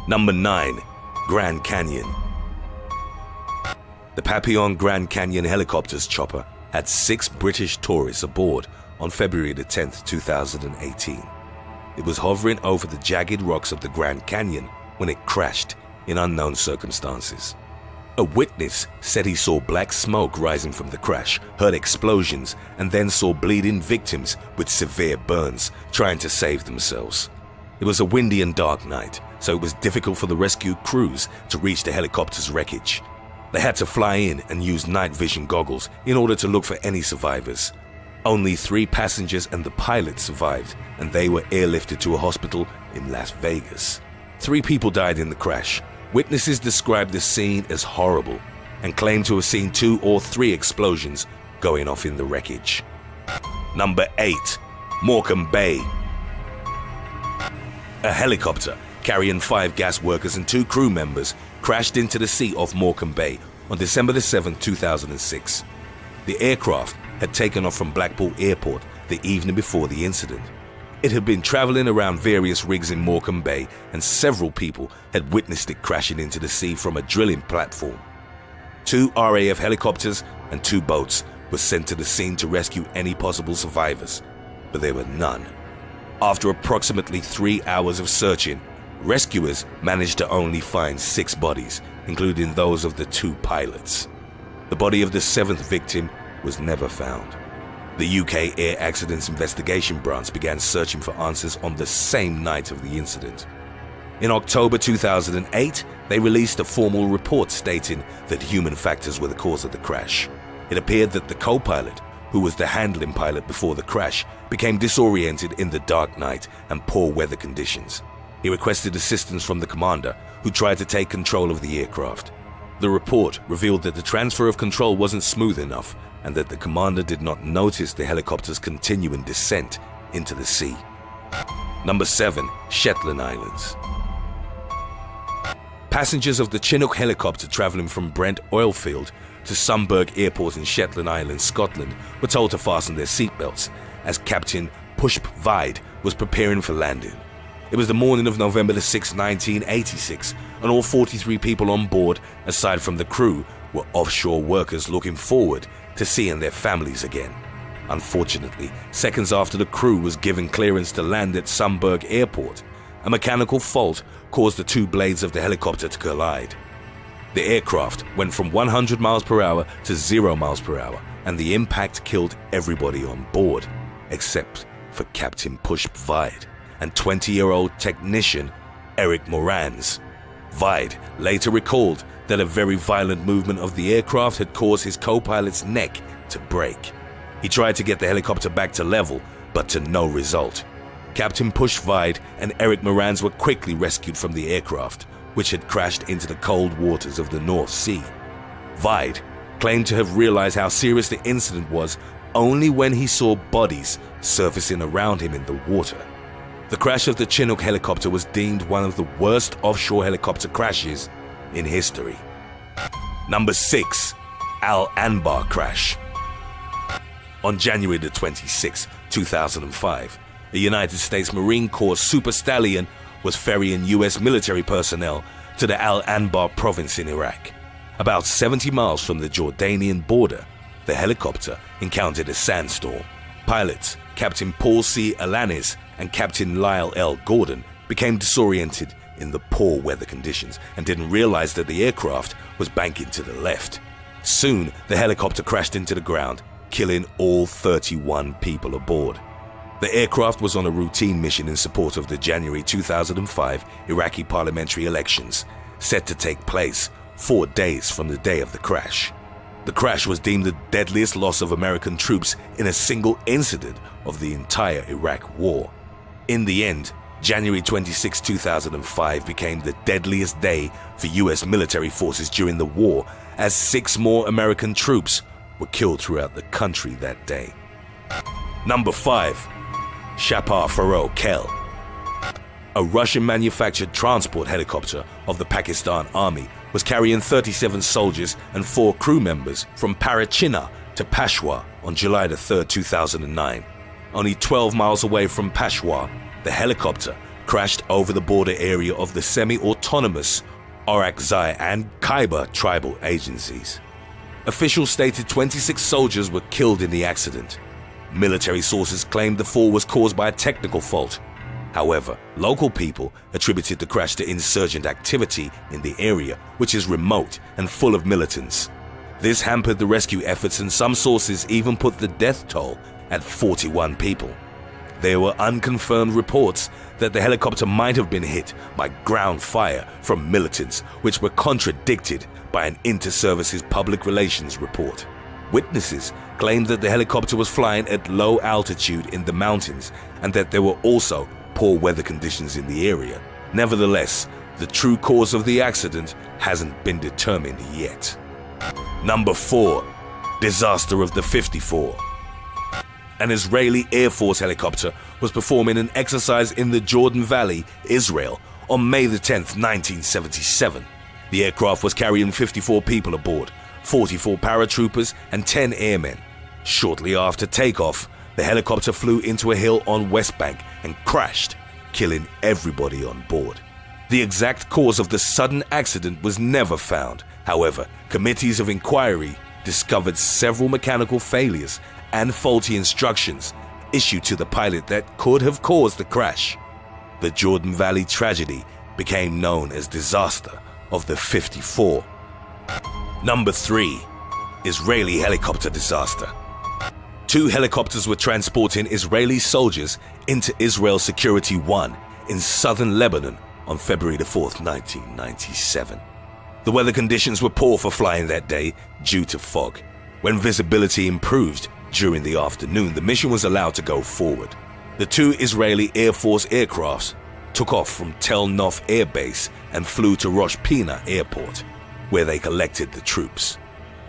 Number 9. Grand Canyon. The Papillon Grand Canyon helicopter's chopper had 6 British tourists aboard on February the 10th, 2018. It was hovering over the jagged rocks of the Grand Canyon when it crashed in unknown circumstances. A witness said he saw black smoke rising from the crash, heard explosions, and then saw bleeding victims with severe burns trying to save themselves. It was a windy and dark night, so it was difficult for the rescue crews to reach the helicopter's wreckage. They had to fly in and use night vision goggles in order to look for any survivors. Only 3 passengers and the pilot survived, and they were airlifted to a hospital in Las Vegas. 3 people died in the crash. Witnesses described the scene as horrible and claimed to have seen 2 or 3 explosions going off in the wreckage. Number 8. Morecambe Bay. A helicopter carrying 5 gas workers and 2 crew members crashed into the sea off Morecambe Bay on December 7, 2006. The aircraft had taken off from Blackpool Airport the evening before the incident. It had been traveling around various rigs in Morecambe Bay, and several people had witnessed it crashing into the sea from a drilling platform. 2 RAF helicopters and 2 boats were sent to the scene to rescue any possible survivors, but there were none. After approximately 3 hours of searching, rescuers managed to only find 6 bodies, including those of the 2 pilots. The body of the 7th victim was never found. The UK Air Accidents Investigation Branch began searching for answers on the same night of the incident. In October 2008, they released a formal report stating that human factors were the cause of the crash. It appeared that the co-pilot, who was the handling pilot before the crash, became disoriented in the dark night and poor weather conditions. He requested assistance from the commander, who tried to take control of the aircraft. The report revealed that the transfer of control wasn't smooth enough and that the commander did not notice the helicopter's continuing descent into the sea. Number 7. Shetland Islands. Passengers of the Chinook helicopter traveling from Brent Oilfield to Sunburg Airport in Shetland Islands, Scotland, were told to fasten their seatbelts as Captain Pushp Vide was preparing for landing. It was the morning of November 6, 1986, and all 43 people on board, aside from the crew, were offshore workers looking forward to seeing their families again. Unfortunately, seconds after the crew was given clearance to land at Sunburg Airport, a mechanical fault caused the 2 blades of the helicopter to collide. The aircraft went from 100 miles per hour to 0 miles per hour, and the impact killed everybody on board, except for Captain Pushp Vide and 20-year-old technician Eric Morans. Vide later recalled that a very violent movement of the aircraft had caused his co-pilot's neck to break. He tried to get the helicopter back to level, but to no result. Captain Pushp Vide and Eric Morans were quickly rescued from the aircraft, which had crashed into the cold waters of the North Sea. Vide claimed to have realized how serious the incident was only when he saw bodies surfacing around him in the water. The crash of the Chinook helicopter was deemed one of the worst offshore helicopter crashes in history. Number 6. Al Anbar crash. On January 26, 2005, the United States Marine Corps Super Stallion was ferrying U.S. military personnel to the Al Anbar province in Iraq. About 70 miles from the Jordanian border, the helicopter encountered a sandstorm. Pilots Captain Paul C. Alanis and Captain Lyle L. Gordon became disoriented in the poor weather conditions and didn't realize that the aircraft was banking to the left. Soon, the helicopter crashed into the ground, killing all 31 people aboard. The aircraft was on a routine mission in support of the January 2005 Iraqi parliamentary elections, set to take place 4 days from the day of the crash. The crash was deemed the deadliest loss of American troops in a single incident of the entire Iraq War. In the end, January 26, 2005 became the deadliest day for U.S. military forces during the war, as 6 more American troops were killed throughout the country that day. Number 5. Shapar Farrow Kel. A Russian-manufactured transport helicopter of the Pakistan Army was carrying 37 soldiers and 4 crew members from Parachina to Peshawar on July 3, 2009. Only 12 miles away from Peshawar, the helicopter crashed over the border area of the semi-autonomous Orakzai and Khyber tribal agencies. Officials stated 26 soldiers were killed in the accident. Military sources claimed the fall was caused by a technical fault. However, local people attributed the crash to insurgent activity in the area, which is remote and full of militants. This hampered the rescue efforts, and some sources even put the death toll at 41 people. There were unconfirmed reports that the helicopter might have been hit by ground fire from militants, which were contradicted by an inter-services public relations report. Witnesses claimed that the helicopter was flying at low altitude in the mountains and that there were also poor weather conditions in the area. Nevertheless, the true cause of the accident hasn't been determined yet. Number 4. Disaster of the 54. An Israeli Air Force helicopter was performing an exercise in the Jordan Valley, Israel, on May 10, 1977. The aircraft was carrying 54 people aboard, 44 paratroopers and 10 airmen. Shortly after takeoff, the helicopter flew into a hill on West Bank and crashed, killing everybody on board. The exact cause of the sudden accident was never found. However, committees of inquiry discovered several mechanical failures and faulty instructions issued to the pilot that could have caused the crash. The Jordan Valley tragedy became known as Disaster of the 54. Number 3. Israeli helicopter disaster. 2 helicopters were transporting Israeli soldiers into Israel Security 1 in southern Lebanon on February 4, 1997. The weather conditions were poor for flying that day due to fog. When visibility improved during the afternoon, the mission was allowed to go forward. The 2 Israeli Air Force aircrafts took off from Tel Nof Air Base and flew to Rosh Pina Airport, where they collected the troops.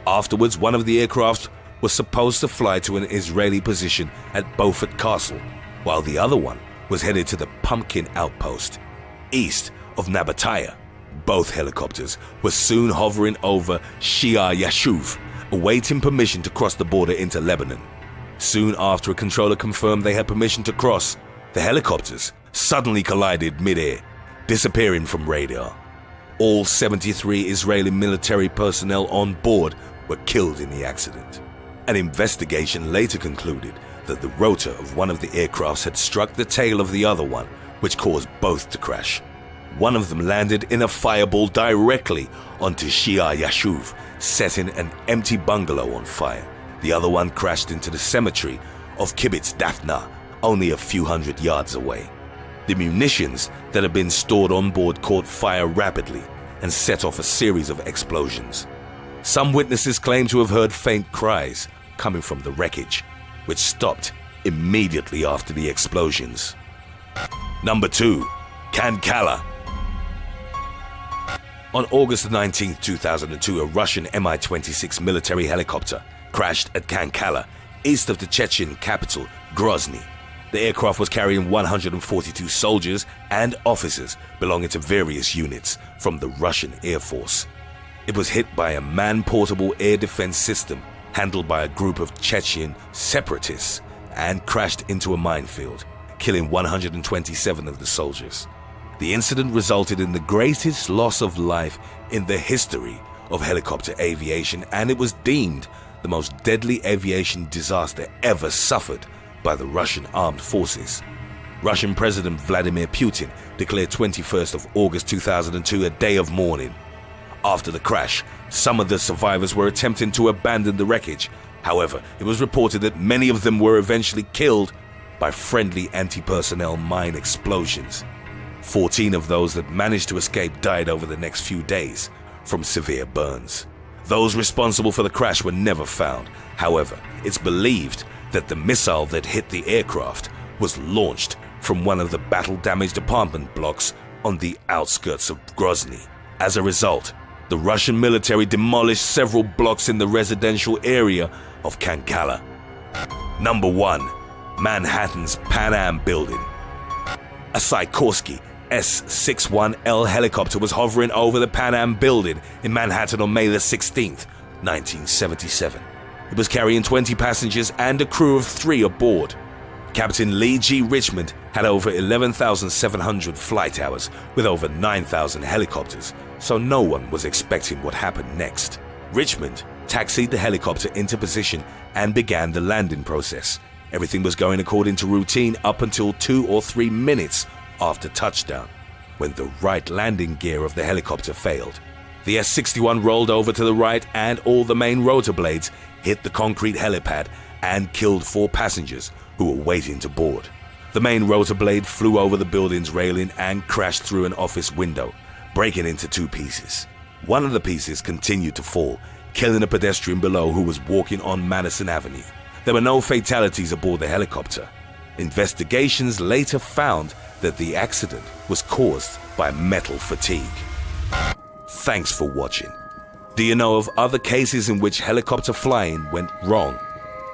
Afterwards, one of the aircraft was supposed to fly to an Israeli position at Beaufort Castle, while the other one was headed to the Pumpkin Outpost, east of Nabataya. Both helicopters were soon hovering over Shia Yashuv, awaiting permission to cross the border into Lebanon. Soon after a controller confirmed they had permission to cross, the helicopters suddenly collided mid-air, disappearing from radar. All 73 Israeli military personnel on board were killed in the accident. An investigation later concluded that the rotor of one of the aircrafts had struck the tail of the other one, which caused both to crash. One of them landed in a fireball directly onto Shia Yashuv, setting an empty bungalow on fire. The other one crashed into the cemetery of Kibbutz Daphna, only a few hundred yards away. The munitions that had been stored on board caught fire rapidly and set off a series of explosions. Some witnesses claim to have heard faint cries coming from the wreckage, which stopped immediately after the explosions. Number 2. Kankala. On August 19, 2002, a Russian Mi-26 military helicopter crashed at Kankala, east of the Chechen capital, Grozny. The aircraft was carrying 142 soldiers and officers belonging to various units from the Russian Air Force. It was hit by a man-portable air defense system handled by a group of Chechen separatists and crashed into a minefield, killing 127 of the soldiers. The incident resulted in the greatest loss of life in the history of helicopter aviation, and it was deemed the most deadly aviation disaster ever suffered by the Russian armed forces. Russian President Vladimir Putin declared 21st of August 2002 a day of mourning. After the crash, some of the survivors were attempting to abandon the wreckage. However, it was reported that many of them were eventually killed by friendly anti-personnel mine explosions. 14 of those that managed to escape died over the next few days from severe burns. Those responsible for the crash were never found. However, it's believed that the missile that hit the aircraft was launched from one of the battle-damaged apartment blocks on the outskirts of Grozny. As a result, the Russian military demolished several blocks in the residential area of Kankala. Number 1. Manhattan's Pan Am Building. A Sikorsky S-61L helicopter was hovering over the Pan Am Building in Manhattan on May 16, 1977. It was carrying 20 passengers and a crew of 3 aboard. Captain Lee G. Richmond had over 11,700 flight hours with over 9,000 helicopters, so no one was expecting what happened next. Richmond taxied the helicopter into position and began the landing process. Everything was going according to routine up until 2 or 3 minutes after touchdown, when the right landing gear of the helicopter failed. The S-61 rolled over to the right and all the main rotor blades hit the concrete helipad and killed 4 passengers who were waiting to board. The main rotor blade flew over the building's railing and crashed through an office window, breaking into 2 pieces. One of the pieces continued to fall, killing a pedestrian below who was walking on Madison Avenue. There were no fatalities aboard the helicopter. Investigations later found that the accident was caused by metal fatigue. Thanks for watching. Do you know of other cases in which helicopter flying went wrong?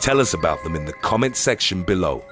Tell us about them in the comment section below.